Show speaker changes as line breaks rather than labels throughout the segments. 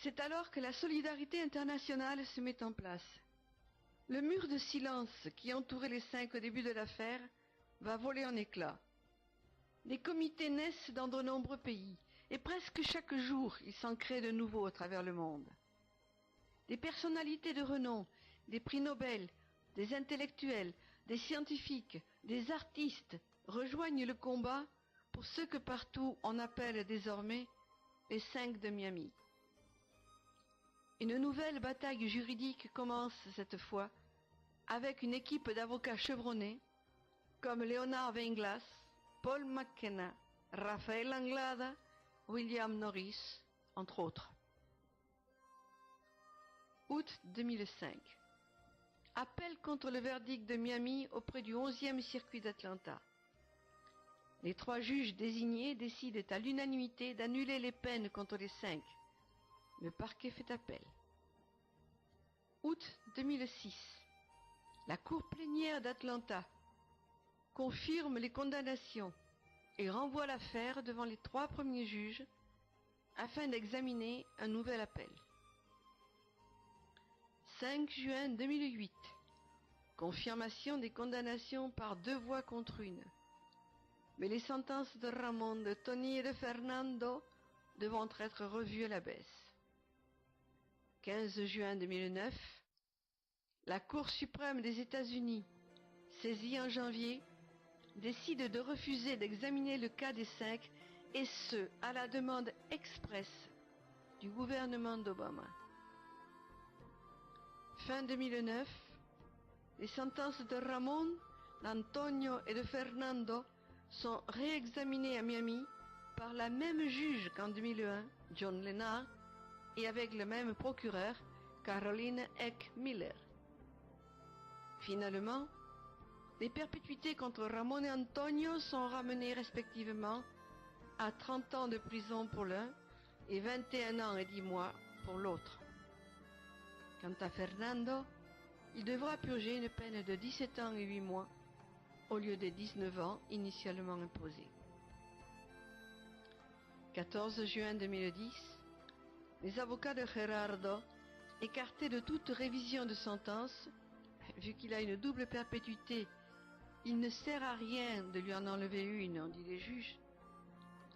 C'est alors que la solidarité internationale se met en place. Le mur de silence qui entourait les 5 au début de l'affaire va voler en éclats. Des comités naissent dans de nombreux pays, et presque chaque jour il s'en crée de nouveaux à travers le monde. Des personnalités de renom, des prix Nobel, des intellectuels, des scientifiques, des artistes rejoignent le combat pour ce que partout on appelle désormais les 5 de Miami. Une nouvelle bataille juridique commence cette fois avec une équipe d'avocats chevronnés comme Leonard Weinglass, Paul McKenna, Rafael Anglada, William Norris, entre autres. Août 2005. Appel contre le verdict de Miami auprès du 11e circuit d'Atlanta. Les 3 juges désignés décident à l'unanimité d'annuler les peines contre les 5. Le parquet fait appel. Août 2006. La cour plénière d'Atlanta confirme les condamnations et renvoie l'affaire devant les 3 premiers juges afin d'examiner un nouvel appel. 5 juin 2008. Confirmation des condamnations par 2 voix contre 1. Mais les sentences de Ramon, de Tony et de Fernando devront être revues à la baisse. 15 juin 2009, la Cour suprême des États-Unis, saisie en janvier, décide de refuser d'examiner le cas des 5, et ce, à la demande expresse du gouvernement d'Obama. Fin 2009, les sentences de Ramon, d'Antonio et de Fernando sont réexaminées à Miami par la même juge qu'en 2001, John Lennard, et avec le même procureur, Caroline Eck Miller. Finalement, les perpétuités contre Ramon et Antonio sont ramenées respectivement à 30 ans de prison pour l'un et 21 ans et 10 mois pour l'autre. Quant à Fernando, il devra purger une peine de 17 ans et 8 mois au lieu des 19 ans initialement imposés. 14 juin 2010, les avocats de Gerardo, écartés de toute révision de sentence, vu qu'il a une double perpétuité, il ne sert à rien de lui en enlever une, ont dit les juges.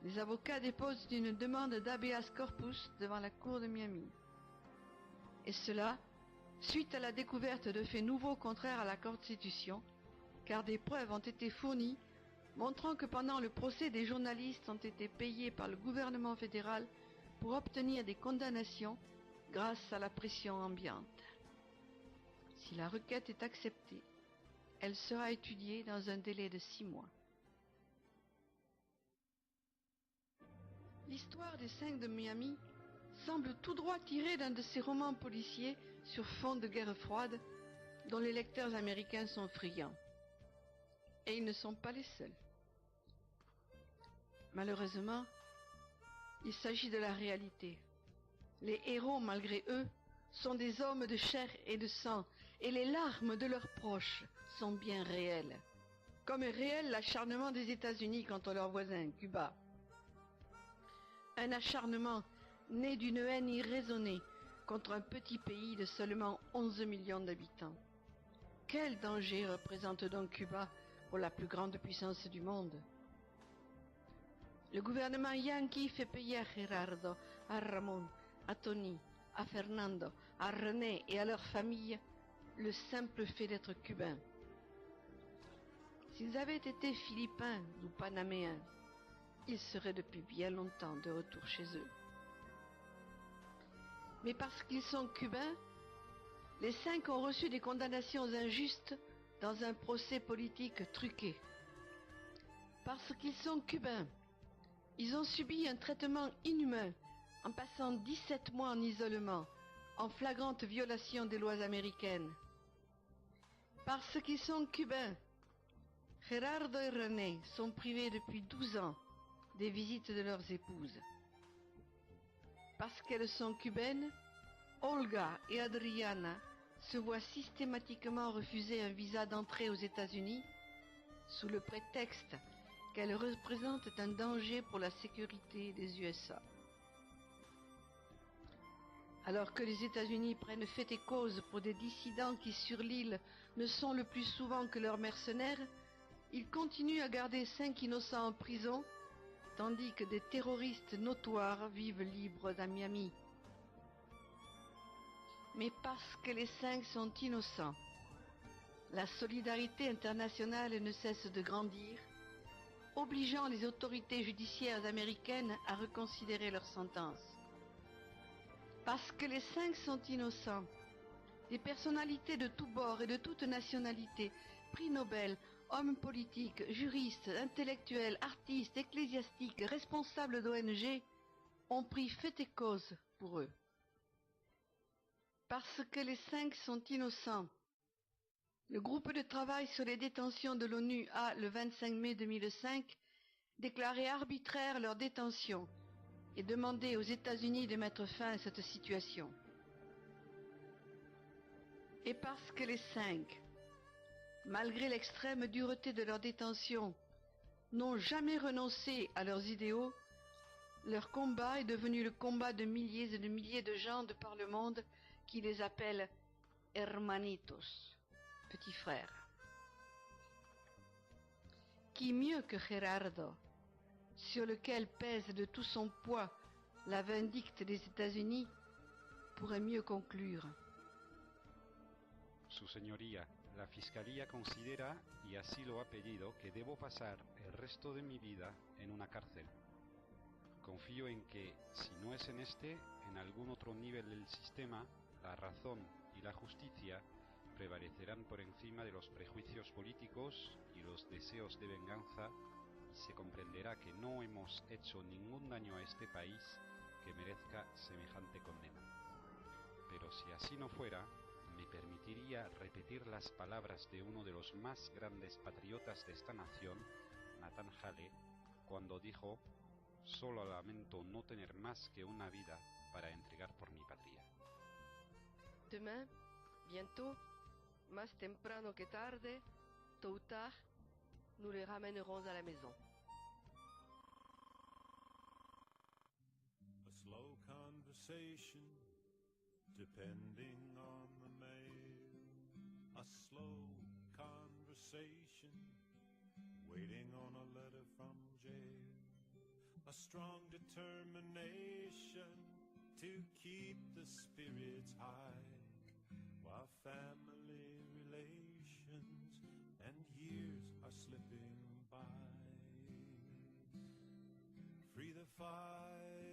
Les avocats déposent une demande d'habeas corpus devant la cour de Miami. Et cela, suite à la découverte de faits nouveaux contraires à la Constitution, car des preuves ont été fournies montrant que pendant le procès des journalistes ont été payés par le gouvernement fédéral pour obtenir des condamnations grâce à la pression ambiante. Si la requête est acceptée, elle sera étudiée dans un délai de 6 mois. L'histoire des 5 de Miami semble tout droit tirée d'un de ces romans policiers sur fond de guerre froide dont les lecteurs américains sont friands. Et ils ne sont pas les seuls. Malheureusement, il s'agit de la réalité. Les héros, malgré eux, sont des hommes de chair et de sang, et les larmes de leurs proches sont bien réelles. Comme est réel l'acharnement des États-Unis contre leur voisin, Cuba. Un acharnement né d'une haine irraisonnée contre un petit pays de seulement 11 millions d'habitants. Quel danger représente donc Cuba pour la plus grande puissance du monde? Le gouvernement yankee fait payer à Gerardo, à Ramon, à Tony, à Fernando, à René et à leur famille le simple fait d'être cubains. S'ils avaient été philippins ou panaméens, ils seraient depuis bien longtemps de retour chez eux. Mais parce qu'ils sont cubains, les 5 ont reçu des condamnations injustes dans un procès politique truqué. Parce qu'ils sont cubains, ils ont subi un traitement inhumain en passant 17 mois en isolement, en flagrante violation des lois américaines. Parce qu'ils sont cubains, Gerardo et René sont privés depuis 12 ans des visites de leurs épouses. Parce qu'elles sont cubaines, Olga et Adriana se voient systématiquement refuser un visa d'entrée aux États-Unis sous le prétexte qu'elles représentent un danger pour la sécurité des USA. Alors que les États-Unis prennent fait et cause pour des dissidents qui sur l'île ne sont le plus souvent que leurs mercenaires, ils continuent à garder 5 innocents en prison, tandis que des terroristes notoires vivent libres à Miami. Mais parce que les 5 sont innocents, la solidarité internationale ne cesse de grandir, obligeant les autorités judiciaires américaines à reconsidérer leur sentence. Parce que les 5 sont innocents, des personnalités de tous bords et de toutes nationalités, prix Nobel, hommes politiques, juristes, intellectuels, artistes, ecclésiastiques, responsables d'ONG, ont pris fait et cause pour eux. Parce que les 5 sont innocents, le groupe de travail sur les détentions de l'ONU a, le 25 mai 2005, déclaré arbitraire leur détention et demandé aux États-Unis de mettre fin à cette situation. Et parce que les 5, malgré l'extrême dureté de leur détention, n'ont jamais renoncé à leurs idéaux, leur combat est devenu le combat de milliers et de milliers de gens de par le monde qui les appellent hermanitos, petits frères. Qui mieux que Gerardo, sur lequel pèse de tout son poids la vindicte des États-Unis, pourrait mieux conclure?
Su Señoría, la Fiscalía considera, y así lo ha pedido, que debo pasar el resto de mi vida en una cárcel. Confío en que, si no es en este, en algún otro nivel del sistema, la razón y la justicia prevalecerán por encima de los prejuicios políticos y los deseos de venganza, y se comprenderá que no hemos hecho ningún daño a este país que merezca semejante condena. Pero si así no fuera, me permitiría repetir las palabras de uno de los más grandes patriotas de esta nación, Nathan Hale, cuando dijo: «Solo lamento no tener más que una vida para entregar por mi patria».
Demain, bientôt, más temprano que tarde, tôt ou tard, nous les ramènerons à la maison.
A slow conversation, depending on the mail. A slow conversation, waiting on a letter from jail. A strong determination to keep the spirits high, while family relations and years are slipping by. Free the fire